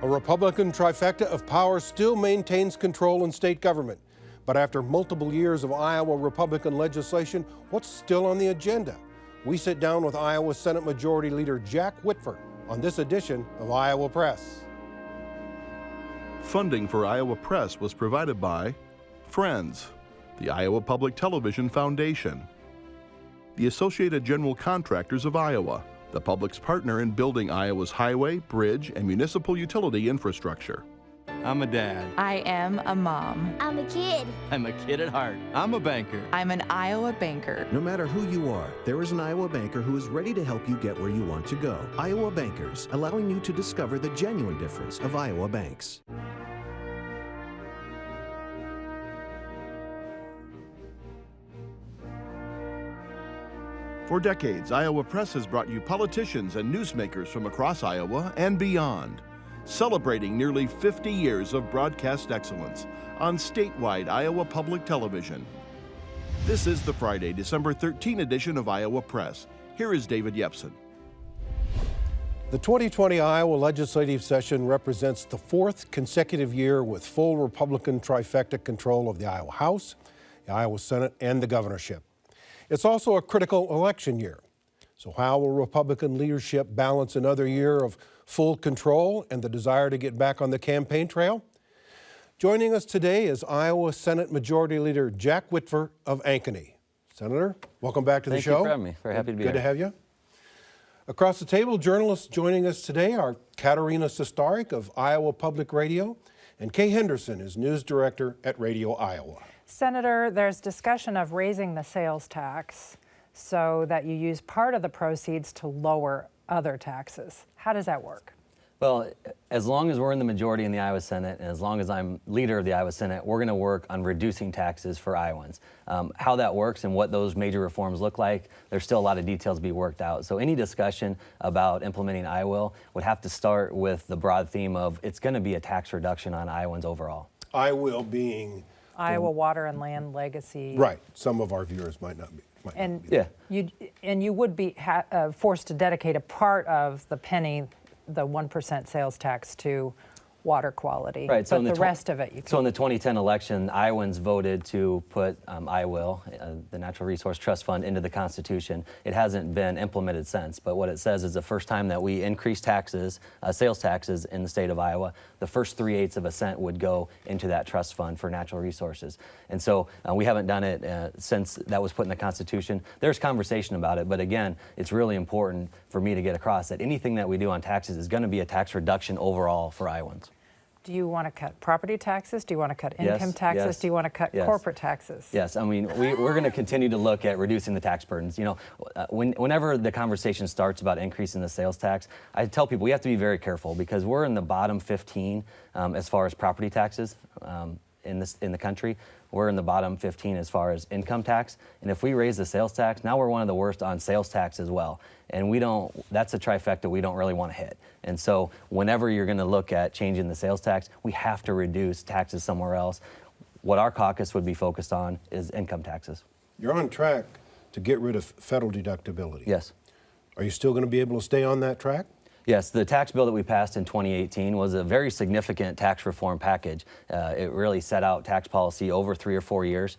A Republican trifecta of power still maintains control in state government. But after multiple years of Iowa Republican legislation, what's still on the agenda? We sit down with Iowa Senate Majority Leader Jack Whitver on this edition of Iowa Press. Funding for Iowa Press was provided by Friends, the Iowa Public Television Foundation, the Associated General Contractors of Iowa, the public's partner in building Iowa's highway, bridge, and municipal utility infrastructure. I'm a dad. I am a mom. I'm a kid. I'm a kid at heart. I'm a banker. I'm an Iowa banker. No matter who you are, there is an Iowa banker who is ready to help you get where you want to go. Iowa Bankers, allowing you to discover the genuine difference of Iowa banks. For decades, Iowa Press has brought you politicians and newsmakers from across Iowa and beyond, celebrating nearly 50 years of broadcast excellence on statewide Iowa Public Television. This is the Friday, December 13 edition of Iowa Press. Here is David Yepsen. The 2020 Iowa legislative session represents the fourth consecutive year with full Republican trifecta control of the Iowa House, the Iowa Senate, and the governorship. It's also a critical election year. So how will Republican leadership balance another year of full control and the desire to get back on the campaign trail? Joining us today is Iowa Senate Majority Leader Jack Whitver of Ankeny. Senator, welcome back to the show. Thank you for having me. Very happy to be here. Good to have you. Across the table, journalists joining us today are Katarina Sostaric of Iowa Public Radio and Kay Henderson is news director at Radio Iowa. Senator, there's discussion of raising the sales tax so that you use part of the proceeds to lower other taxes. How does that work? Well, as long as we're in the majority in the Iowa Senate and as long as I'm leader of the Iowa Senate, we're going to work on reducing taxes for Iowans. How that works and what those major reforms look like, there's still a lot of details to be worked out. So any discussion about implementing I-Will would have to start with the broad theme of it's going to be a tax reduction on Iowans overall. I-Will being Iowa Water and Land Legacy. right. Some of our viewers might not be. You would be forced to dedicate a part of the penny, the 1% sales tax, to water quality. Right. So but the rest of it, you can. So in the 2010 election, Iowans voted to put I-Will, the Natural Resource Trust Fund, into the Constitution. It hasn't been implemented since, but what it says is the first time that we increase taxes, sales taxes in the state of Iowa, the first 3/8 of a cent would go into that trust fund for natural resources. And so we haven't done it since that was put in the Constitution. There's conversation about it, but again, it's really important for me to get across that anything that we do on taxes is going to be a tax reduction overall for Iowans. Do you want to cut property taxes? Do you want to cut income taxes? Yes, do you want to cut corporate taxes? Yes, I mean, we're going to continue to look at reducing the tax burdens. You know, whenever the conversation starts about increasing the sales tax, I tell people we have to be very careful because we're in the bottom 15 as far as property taxes in the country. We're in the bottom 15 as far as income tax. And if we raise the sales tax, now we're one of the worst on sales tax as well. And that's a trifecta we don't really want to hit. And so whenever you're going to look at changing the sales tax, we have to reduce taxes somewhere else. What our caucus would be focused on is income taxes. You're on track to get rid of federal deductibility. Yes. Are you still going to be able to stay on that track? Yes, the tax bill that we passed in 2018 was a very significant tax reform package. It really set out tax policy over 3 or 4 years.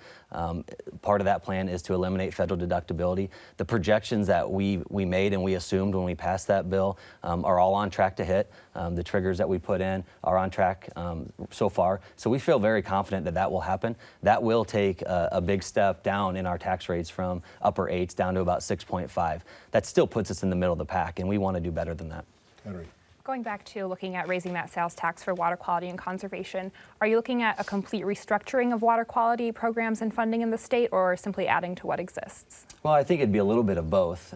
Part of that plan is to eliminate federal deductibility. The projections that we made and we assumed when we passed that bill are all on track to hit. The triggers that we put in are on track so far. So we feel very confident that that will happen. That will take a big step down in our tax rates from upper 8s down to about 6.5. That still puts us in the middle of the pack, and we want to do better than that. Going back to looking at raising that sales tax for water quality and conservation, are you looking at a complete restructuring of water quality programs and funding in the state, or simply adding to what exists? Well, I think it'd be a little bit of both.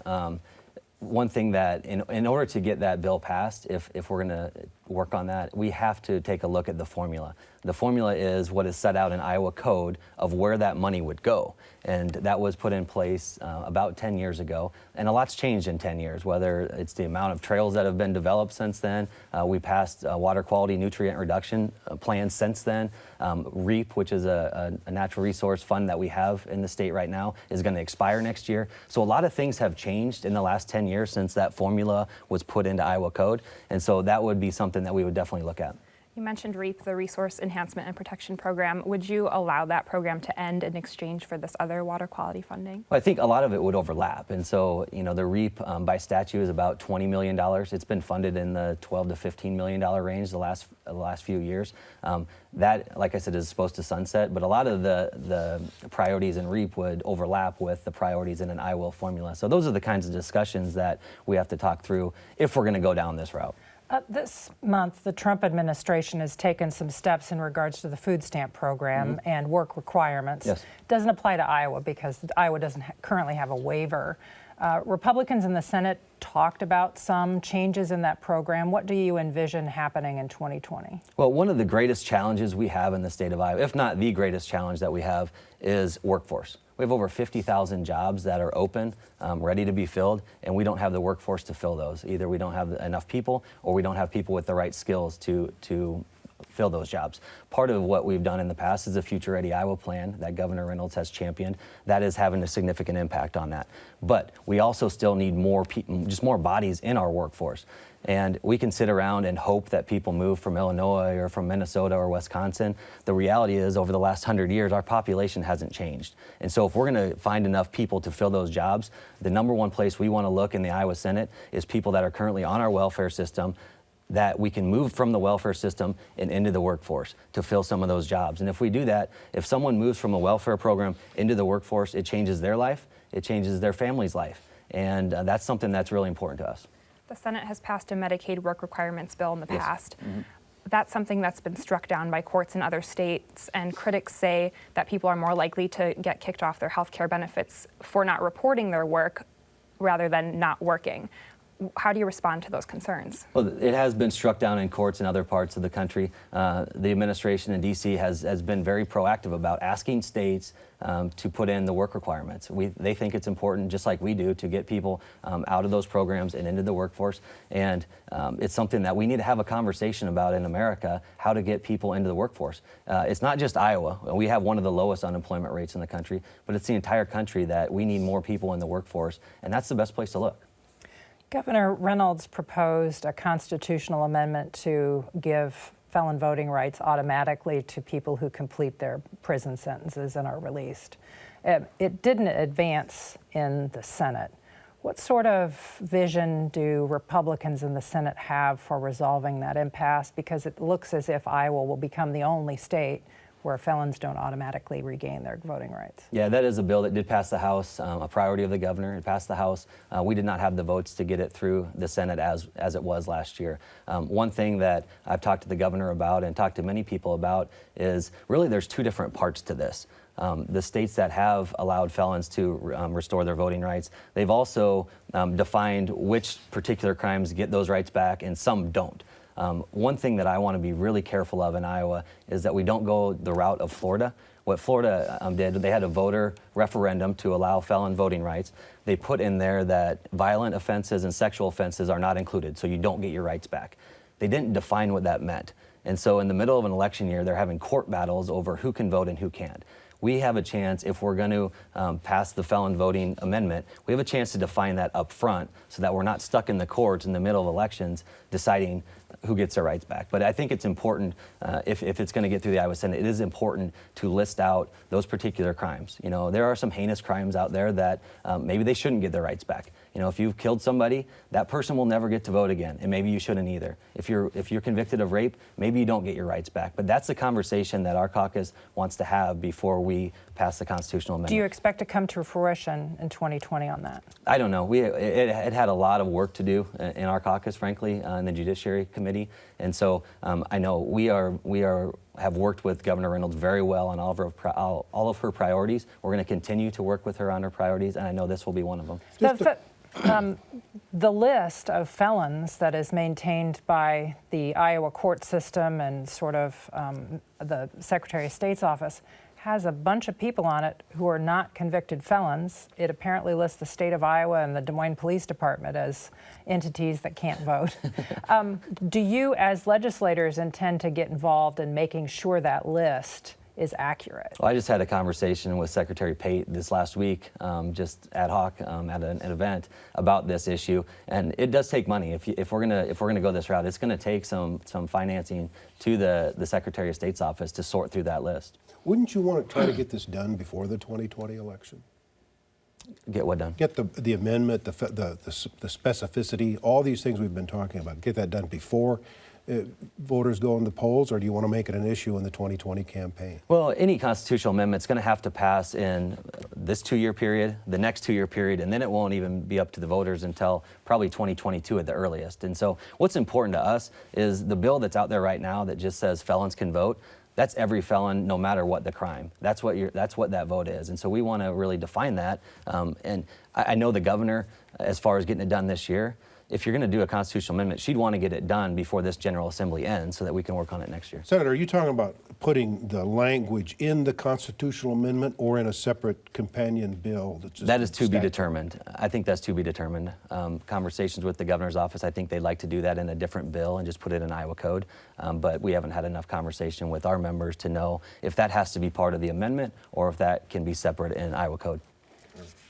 One thing that, in order to get that bill passed, if we're going to work on that, we have to take a look at the formula. The formula is what is set out in Iowa code of where that money would go. And that was put in place about 10 years ago. And a lot's changed in 10 years, whether it's the amount of trails that have been developed since then. We passed water quality nutrient reduction plans since then. REAP, which is a natural resource fund that we have in the state right now, is going to expire next year. So a lot of things have changed in the last 10 years since that formula was put into Iowa code. And so that would be something something that we would definitely look at. You mentioned REAP, the Resource Enhancement and Protection Program. Would you allow that program to end in exchange for this other water quality funding? Well, I think a lot of it would overlap. And so, the REAP by statute is about $20 million. It's been funded in the $12 to $15 million range the last few years. That, like I said, is supposed to sunset, but a lot of the priorities in REAP would overlap with the priorities in an I-Will formula. So those are the kinds of discussions that we have to talk through if we're going to go down this route. This month, the Trump administration has taken some steps in regards to the food stamp program and work requirements. Yes. Doesn't apply to Iowa because Iowa doesn't currently have a waiver. Republicans in the Senate talked about some changes in that program. What do you envision happening in 2020? Well, one of the greatest challenges we have in the state of Iowa, if not the greatest challenge that we have, is workforce. We have over 50,000 jobs that are open, ready to be filled, and we don't have the workforce to fill those. Either we don't have enough people or we don't have people with the right skills to fill those jobs. Part of what we've done in the past is the Future Ready Iowa plan that Governor Reynolds has championed. That is having a significant impact on that. But we also still need more just more bodies in our workforce. And we can sit around and hope that people move from Illinois or from Minnesota or Wisconsin. The reality is, over the last 100 years, our population hasn't changed. And so if we're going to find enough people to fill those jobs, the number one place we want to look in the Iowa Senate is people that are currently on our welfare system, that we can move from the welfare system and into the workforce to fill some of those jobs. And if we do that, if someone moves from a welfare program into the workforce, it changes their life, it changes their family's life. And that's something that's really important to us. The Senate has passed a Medicaid work requirements bill in the Yes. past. That's something that's been struck down by courts in other states, and critics say that people are more likely to get kicked off their health care benefits for not reporting their work rather than not working. How do you respond to those concerns? Well, it has been struck down in courts in other parts of the country. The administration in D.C. has been very proactive about asking states to put in the work requirements. They think it's important, just like we do, to get people out of those programs and into the workforce. And it's something that we need to have a conversation about in America, how to get people into the workforce. It's not just Iowa. We have one of the lowest unemployment rates in the country, but it's the entire country that we need more people in the workforce, and that's the best place to look. Governor Reynolds proposed a constitutional amendment to give felon voting rights automatically to people who complete their prison sentences and are released. It didn't advance in the Senate. What sort of vision do Republicans in the Senate have for resolving that impasse? Because it looks as if Iowa will become the only state where felons don't automatically regain their voting rights. Yeah, that is a bill that did pass the House, a priority of the governor. It passed the House. We did not have the votes to get it through the Senate as it was last year. One thing that I've talked to the governor about and talked to many people about is really there's two different parts to this. The states that have allowed felons to restore their voting rights, they've also defined which particular crimes get those rights back and some don't. One thing that I want to be really careful of in Iowa is that we don't go the route of Florida. What Florida did, they had a voter referendum to allow felon voting rights. They put in there that violent offenses and sexual offenses are not included, so you don't get your rights back. They didn't define what that meant. And so in the middle of an election year, they're having court battles over who can vote and who can't. We have a chance, if we're going to pass the felon voting amendment, we have a chance to define that up front so that we're not stuck in the courts in the middle of elections deciding who gets their rights back. But I think it's important, if it's going to get through the Iowa Senate, it is important to list out those particular crimes. You know, there are some heinous crimes out there that maybe they shouldn't get their rights back. You know, if you've killed somebody, that person will never get to vote again, and maybe you shouldn't either. If you're convicted of rape, maybe you don't get your rights back. But that's the conversation that our caucus wants to have before we pass the constitutional amendment. Do you expect to come to fruition in 2020 on that? I don't know. It had a lot of work to do in our caucus, frankly, in the Judiciary Committee, and so I know we have worked with Governor Reynolds very well on all of her priorities. We're going to continue to work with her on her priorities, and I know this will be one of them. The list of felons that is maintained by the Iowa court system and sort of the Secretary of State's office has a bunch of people on it who are not convicted felons. It apparently lists the state of Iowa and the Des Moines Police Department as entities that can't vote. Do you, as legislators, intend to get involved in making sure that list is accurate. Well, I just had a conversation with Secretary Pate this last week, just ad hoc at an event about this issue, and it does take money. If we're gonna go this route, it's gonna take some financing to the Secretary of State's office to sort through that list. Wouldn't you want to try to get this done before the 2020 election? Get what done? Get the amendment, the specificity, all these things we've been talking about. Get that done before voters go in the polls, or do you want to make it an issue in the 2020 campaign? Well, any constitutional amendment is going to have to pass in this 2-year period, the next 2-year period, and then it won't even be up to the voters until probably 2022 at the earliest. And so what's important to us is the bill that's out there right now that just says felons can vote. That's every felon, no matter what the crime. That's what that vote is. And so we want to really define that. And I know the governor, as far as getting it done this year, if you're going to do a constitutional amendment, she'd want to get it done before this General Assembly ends so that we can work on it next year. Senator, are you talking about putting the language in the constitutional amendment or in a separate companion bill? That's just that is to be statute? determined. I think that's to be determined. Conversations with the governor's office, I think they'd like to do that in a different bill and just put it in Iowa code. But we haven't had enough conversation with our members to know if that has to be part of the amendment or if that can be separate in Iowa code.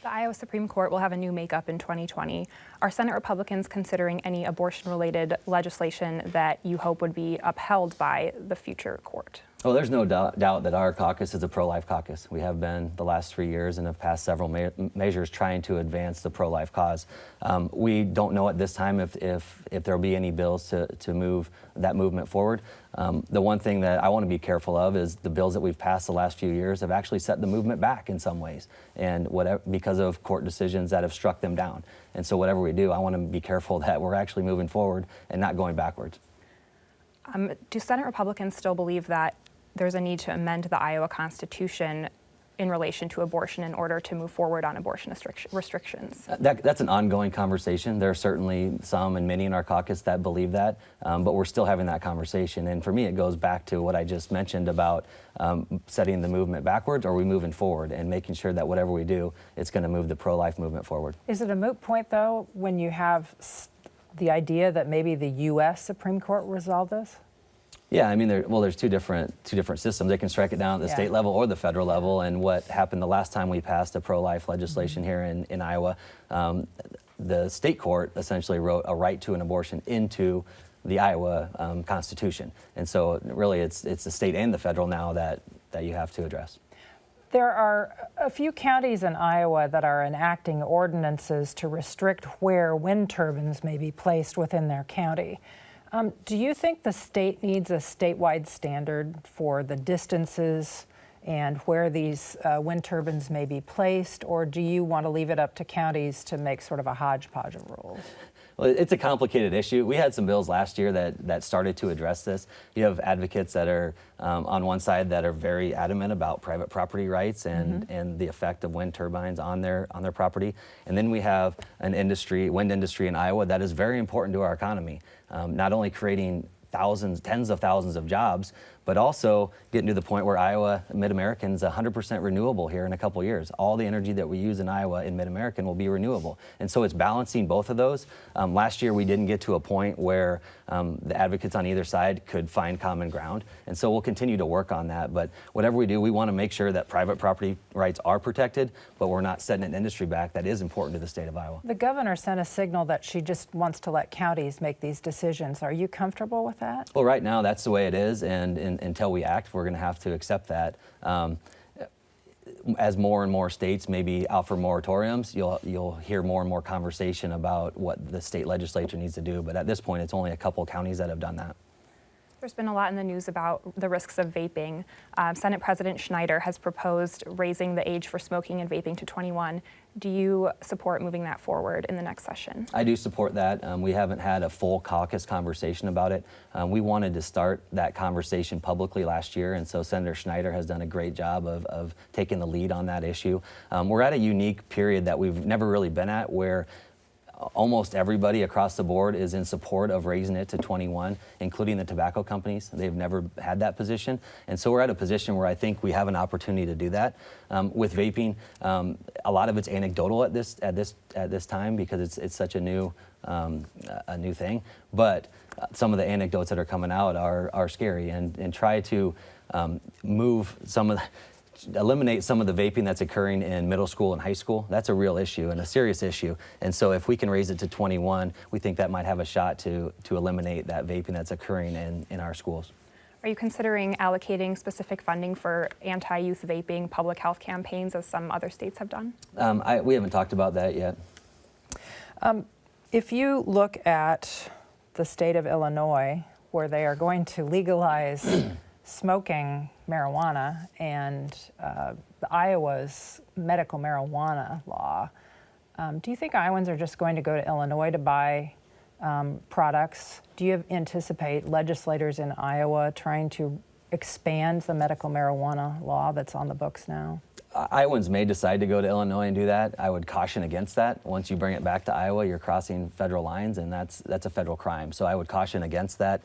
The Iowa Supreme Court will have a new makeup in 2020. Are Senate Republicans considering any abortion-related legislation that you hope would be upheld by the future court? Well, there's no doubt that our caucus is a pro-life caucus. We have been the last 3 years and have passed several measures trying to advance the pro-life cause. We don't know at this time if there will be any bills to move that movement forward. The one thing that I want to be careful of is the bills that we've passed the last few years have actually set the movement back in some ways, and because of court decisions that have struck them down. And so whatever we do, I want to be careful that we're actually moving forward and not going backwards. Do Senate Republicans still believe that there's a need to amend the Iowa Constitution in relation to abortion in order to move forward on abortion restrictions? That's an ongoing conversation. There are certainly some and many in our caucus that believe that, but we're still having that conversation. And for me, it goes back to what I just mentioned about setting the movement backwards, or are we moving forward, and making sure that whatever we do, it's going to move the pro-life movement forward. Is it a moot point, though, when you have the idea that maybe the U.S. Supreme Court resolve this? Yeah, I mean, there's two different systems. They can strike it down at the state level or the federal level. And what happened the last time we passed a pro-life legislation here in Iowa, the state court essentially wrote a right to an abortion into the Iowa Constitution. And so really it's the state and the federal now that you have to address. There are a few counties in Iowa that are enacting ordinances to restrict where wind turbines may be placed within their county. Do you think the state needs a statewide standard for the distances and where these wind turbines may be placed, or do you want to leave it up to counties to make sort of a hodgepodge of rules? Well, it's a complicated issue. We had some bills last year that started to address this. You have advocates that are on one side that are very adamant about private property rights and the effect of wind turbines on their property. And then we have an wind industry in Iowa that is very important to our economy, not only creating tens of thousands of jobs, but also getting to the point where Iowa, Mid-American's 100% renewable here in a couple years. All the energy that we use in Iowa in Mid-American will be renewable. And so it's balancing both of those. Last year we didn't get to a point where the advocates on either side could find common ground. And so we'll continue to work on that. But whatever we do, we want to make sure that private property rights are protected, but we're not setting an industry back that is important to the state of Iowa. The governor sent a signal that she just wants to let counties make these decisions. Are you comfortable with that? Well, right now that's the way it is, and until we act, we're going to have to accept that. As more and more states maybe offer moratoriums, you'll hear more and more conversation about what the state legislature needs to do. But at this point, it's only a couple counties that have done that. There's been a lot in the news about the risks of vaping. Senate President Schneider has proposed raising the age for smoking and vaping to 21. Do you support moving that forward in the next session? I do support that. We haven't had a full caucus conversation about it. We wanted to start that conversation publicly last year, and so Senator Schneider has done a great job of taking the lead on that issue. We're at a unique period that we've never really been at, where Almost everybody across the board is in support of raising it to 21, including the tobacco companies. They've never had that position. And so we're at a position where I think we have an opportunity to do that. With vaping, a lot of it's anecdotal at this time because it's such a new thing. But some of the anecdotes that are coming out are scary, and try to eliminate some of the vaping that's occurring in middle school and high school. That's a real issue and a serious issue. And so if we can raise it to 21, we think that might have a shot to eliminate that vaping that's occurring in our schools. Are you considering allocating specific funding for anti-youth vaping public health campaigns as some other states have done? We haven't talked about that yet. If you look at the state of Illinois, where they are going to legalize smoking marijuana, and Iowa's medical marijuana law, do you think Iowans are just going to go to Illinois to buy products? Do you anticipate legislators in Iowa trying to expand the medical marijuana law that's on the books now? Iowans may decide to go to Illinois and do that. I would caution against that. Once you bring it back to Iowa, you're crossing federal lines, and that's a federal crime. So I would caution against that.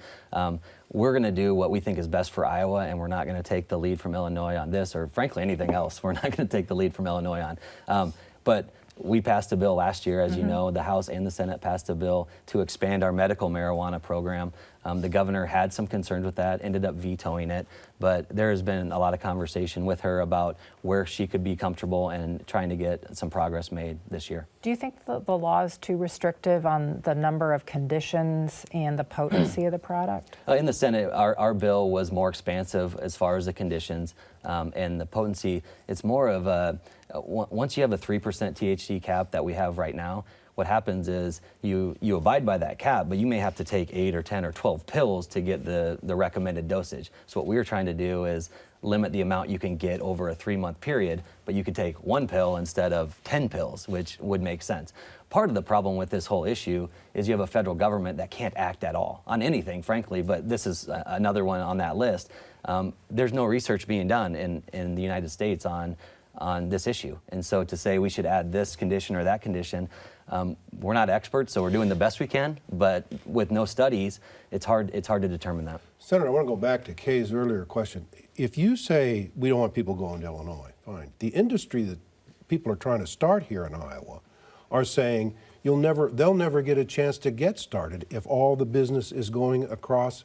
We're going to do what we think is best for Iowa, and we're not going to take the lead from Illinois on this, or frankly anything else. We're not going to take the lead from Illinois on. But we passed a bill last year, as you know. The House and the Senate passed a bill to expand our medical marijuana program. The governor had some concerns with that, ended up vetoing it, but there has been a lot of conversation with her about where she could be comfortable and trying to get some progress made this year. Do you think the law is too restrictive on the number of conditions and the potency of the product? In the Senate, our bill was more expansive as far as the conditions and the potency. It's more of a, once you have a 3% THC cap that we have right now, what happens is you abide by that cap, but you may have to take 8 or 10 or 12 pills to get the recommended dosage. So what we were trying to do is limit the amount you can get over a 3-month period, but you could take 1 pill instead of 10 pills, which would make sense. Part of the problem with this whole issue is you have a federal government that can't act at all on anything, frankly, but this is another one on that list. There's no research being done in the United States on this issue. And so to say we should add this condition or that condition, we're not experts, so we're doing the best we can, but with no studies, it's hard to determine that. Senator, I want to go back to Kay's earlier question. If you say we don't want people going to Illinois, fine. The industry that people are trying to start here in Iowa are saying they'll never get a chance to get started if all the business is going across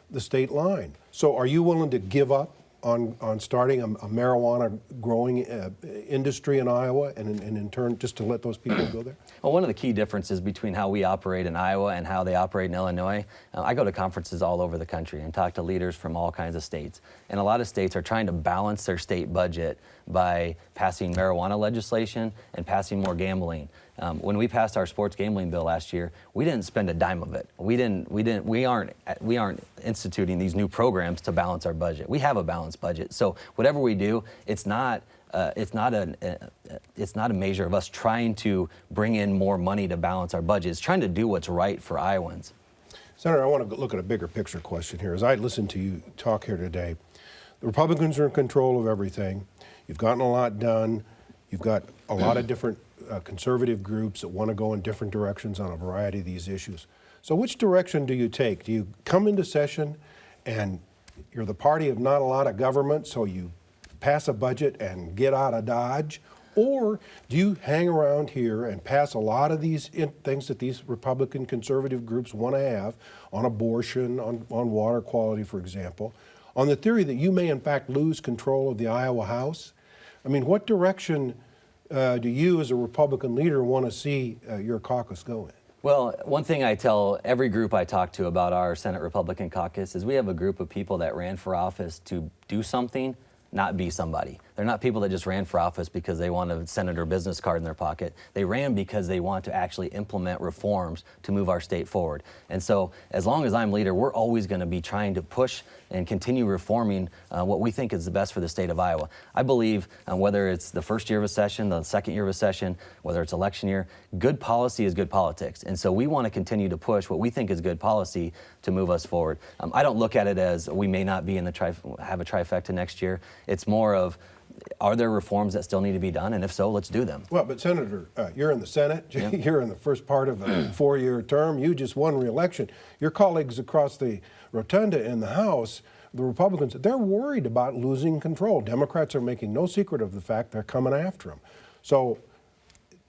the state line. So are you willing to give up on starting a marijuana growing industry in Iowa and in turn just to let those people go there? Well, one of the key differences between how we operate in Iowa and how they operate in Illinois, I go to conferences all over the country and talk to leaders from all kinds of states. And a lot of states are trying to balance their state budget by passing marijuana legislation and passing more gambling. When we passed our sports gambling bill last year, we didn't spend a dime of it. We aren't instituting these new programs to balance our budget. We have a balanced budget. So whatever we do, it's not a measure of us trying to bring in more money to balance our budget. It's trying to do what's right for Iowans. Senator, I want to look at a bigger picture question here. As I listened to you talk here today, the Republicans are in control of everything. You've gotten a lot done. You've got a lot of different conservative groups that want to go in different directions on a variety of these issues. So which direction do you take? Do you come into session and you're the party of not a lot of government, so you pass a budget and get out of Dodge? Or do you hang around here and pass a lot of these things that these Republican conservative groups want to have on abortion, on water quality, for example, on the theory that you may in fact lose control of the Iowa House? I mean, what direction do you as a Republican leader want to see your caucus go in? Well, one thing I tell every group I talk to about our Senate Republican caucus is we have a group of people that ran for office to do something, not be somebody. They're not people that just ran for office because they want a senator business card in their pocket. They ran because they want to actually implement reforms to move our state forward. And so as long as I'm leader, we're always going to be trying to push and continue reforming what we think is the best for the state of Iowa. I believe whether it's the first year of a session, the second year of a session, whether it's election year, good policy is good politics. And so we want to continue to push what we think is good policy to move us forward. I don't look at it as we may not be in have a trifecta next year. It's more of Are there reforms that still need to be done? And if so, let's do them. Well, but Senator, you're in the Senate. Yeah. You're in the first part of a 4-year term. You just won re-election. Your colleagues across the rotunda in the House, the Republicans, they're worried about losing control. Democrats are making no secret of the fact they're coming after them. So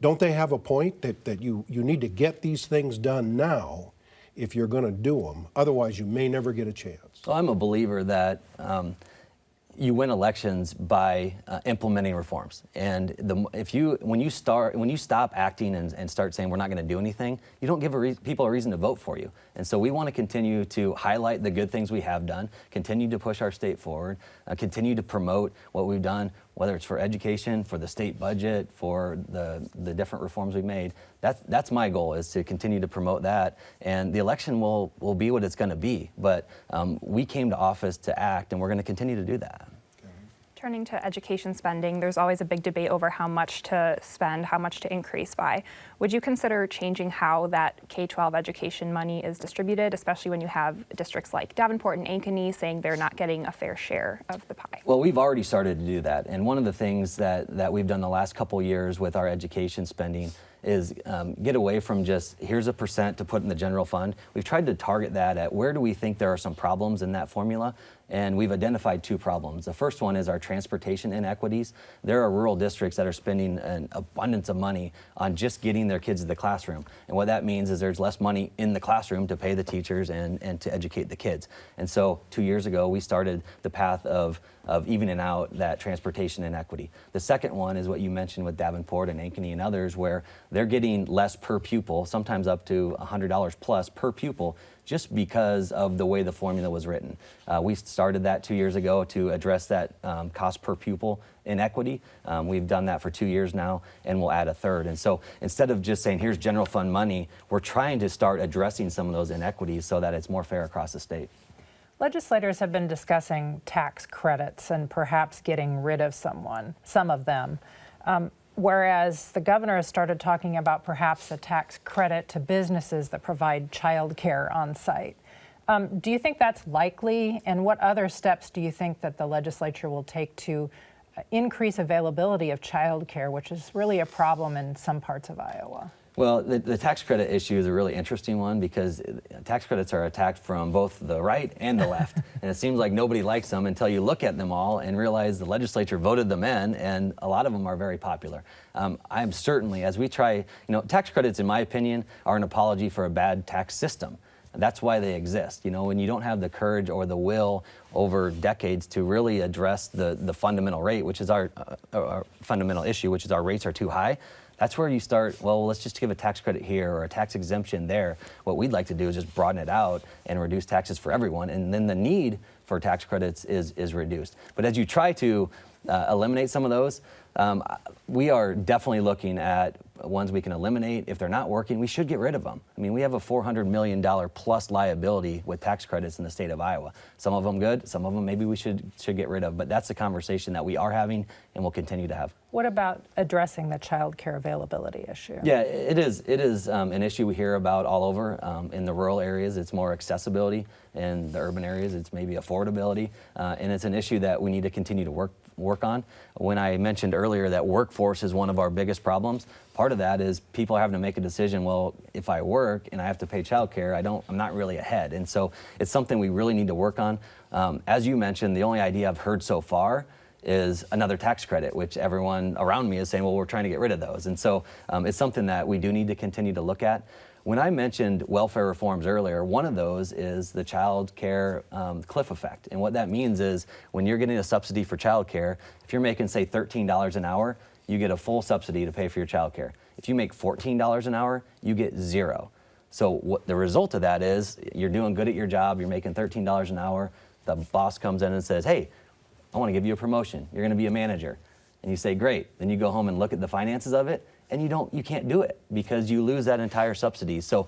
don't they have a point that you need to get these things done now if you're going to do them? Otherwise, you may never get a chance. So I'm a believer that you win elections by implementing reforms. And when you stop acting and start saying we're not going to do anything, you don't give people a reason to vote for you. And so we want to continue to highlight the good things we have done, continue to push our state forward, continue to promote what we've done, whether it's for education, for the state budget, for the different reforms we've made. That's my goal, is to continue to promote that. And the election will be what it's going to be. But we came to office to act, and we're going to continue to do that. Turning to education spending, there's always a big debate over how much to spend, how much to increase by. Would you consider changing how that K-12 education money is distributed, especially when you have districts like Davenport and Ankeny saying they're not getting a fair share of the pie? Well, we've already started to do that. And one of the things that we've done the last couple years with our education spending is get away from just here's a percent to put in the general fund. We've tried to target that at where do we think there are some problems in that formula, and we've identified 2 problems. The first one is our transportation inequities. There are rural districts that are spending an abundance of money on just getting their kids to the classroom, and what that means is there's less money in the classroom to pay the teachers and to educate the kids. And so 2 years ago we started the path of evening out that transportation inequity. The second one is what you mentioned with Davenport and Ankeny and others, where they're getting less per pupil, sometimes up to $100 plus per pupil, just because of the way the formula was written. We started that 2 years ago to address that cost per pupil inequity. We've done that for 2 years now, and we'll add a third. And so instead of just saying, here's general fund money, we're trying to start addressing some of those inequities so that it's more fair across the state. Legislators have been discussing tax credits and perhaps getting rid of some of them. Whereas the governor has started talking about perhaps a tax credit to businesses that provide childcare on site. Do you think that's likely? And what other steps do you think that the legislature will take to increase availability of childcare, which is really a problem in some parts of Iowa? Well, the tax credit issue is a really interesting one because tax credits are attacked from both the right and the left. And it seems like nobody likes them until you look at them all and realize the legislature voted them in, and a lot of them are very popular. I'm certainly, as we try, tax credits, in my opinion, are an apology for a bad tax system. That's why they exist. When you don't have the courage or the will over decades to really address the fundamental rate, which is our fundamental issue, which is our rates are too high. That's where you start, well, let's just give a tax credit here or a tax exemption there. What we'd like to do is just broaden it out and reduce taxes for everyone, and then the need for tax credits is reduced. But as you try to eliminate some of those, we are definitely looking at ones we can eliminate. If they're not working, we should get rid of them. I mean, we have a $400 million plus liability with tax credits in the state of Iowa. Some of them good, some of them maybe we should get rid of, but that's a conversation that we are having and will continue to have. What about addressing the child care availability issue? Yeah, it is an issue we hear about all over. In the rural areas, it's more accessibility. In the urban areas, it's maybe affordability. And it's an issue that we need to continue to work on. When I mentioned earlier that workforce is one of our biggest problems, part of that is people are having to make a decision, well, if I work and I have to pay childcare, I'm not really ahead. And so it's something we really need to work on. As you mentioned, the only idea I've heard so far is another tax credit, which everyone around me is saying, well, we're trying to get rid of those. And so it's something that we do need to continue to look at. When I mentioned welfare reforms earlier, one of those is the child care cliff effect. And what that means is when you're getting a subsidy for child care, if you're making, say, $13 an hour, you get a full subsidy to pay for your child care. If you make $14 an hour, you get zero. So what the result of that is you're doing good at your job, you're making $13 an hour, the boss comes in and says, hey, I want to give you a promotion. You're going to be a manager. And you say, great. Then you go home and look at the finances of it, and you can't do it because you lose that entire subsidy. So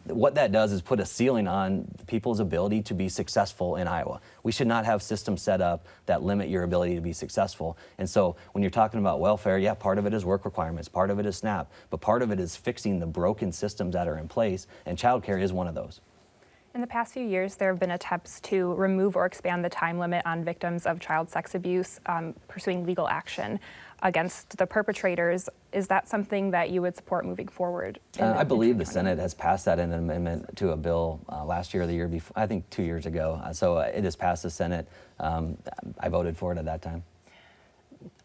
what that does is put a ceiling on people's ability to be successful in Iowa. We should not have systems set up that limit your ability to be successful. And so when you're talking about welfare, yeah, part of it is work requirements, part of it is SNAP, but part of it is fixing the broken systems that are in place, and childcare is one of those. In the past few years, there have been attempts to remove or expand the time limit on victims of child sex abuse, pursuing legal action against the perpetrators. Is that something that you would support moving forward? I believe the Senate has passed that in an amendment to a bill last year or the year before, I think 2 years ago. So it has passed the Senate. I voted for it at that time.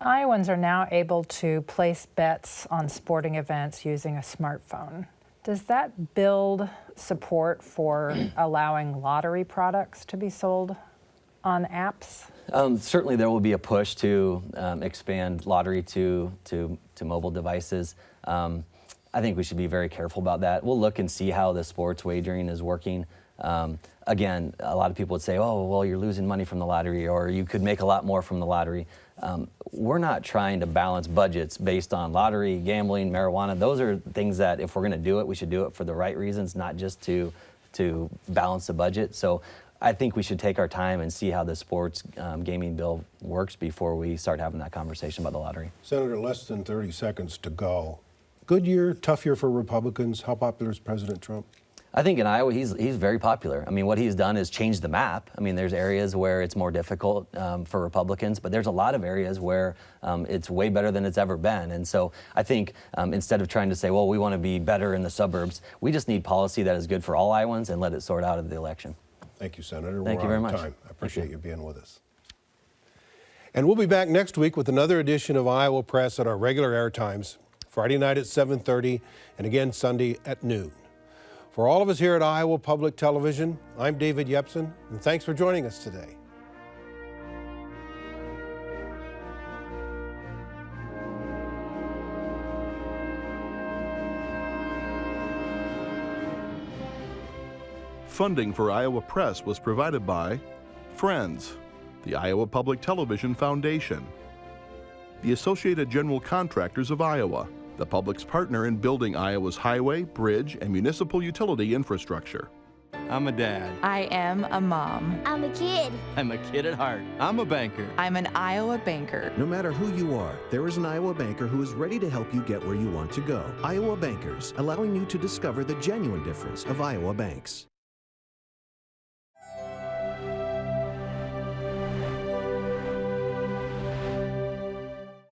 Iowans are now able to place bets on sporting events using a smartphone. Does that build support for allowing lottery products to be sold on apps? Certainly there will be a push to expand lottery to mobile devices. I think we should be very careful about that. We'll look and see how the sports wagering is working. Again, a lot of people would say, oh, well, you're losing money from the lottery, or you could make a lot more from the lottery. We're not trying to balance budgets based on lottery, gambling, marijuana. Those are things that if we're going to do it, we should do it for the right reasons, not just to balance the budget. So I think we should take our time and see how the sports gaming bill works before we start having that conversation about the lottery. Senator, less than 30 seconds to go. Good year, tough year for Republicans. How popular is President Trump? I think in Iowa, he's very popular. I mean, what he's done is change the map. I mean, there's areas where it's more difficult for Republicans, but there's a lot of areas where it's way better than it's ever been. And so I think instead of trying to say, well, we want to be better in the suburbs, we just need policy that is good for all Iowans and let it sort out of the election. Thank you, Senator. Thank you very much. I appreciate you being with us. And we'll be back next week with another edition of Iowa Press at our regular air times, Friday night at 7:30 and again Sunday at noon. For all of us here at Iowa Public Television, I'm David Yepsen, and thanks for joining us today. Funding for Iowa Press was provided by Friends, the Iowa Public Television Foundation, the Associated General Contractors of Iowa, the public's partner in building Iowa's highway, bridge, and municipal utility infrastructure. I'm a dad. I am a mom. I'm a kid. I'm a kid at heart. I'm a banker. I'm an Iowa banker. No matter who you are, there is an Iowa banker who is ready to help you get where you want to go. Iowa Bankers, allowing you to discover the genuine difference of Iowa banks.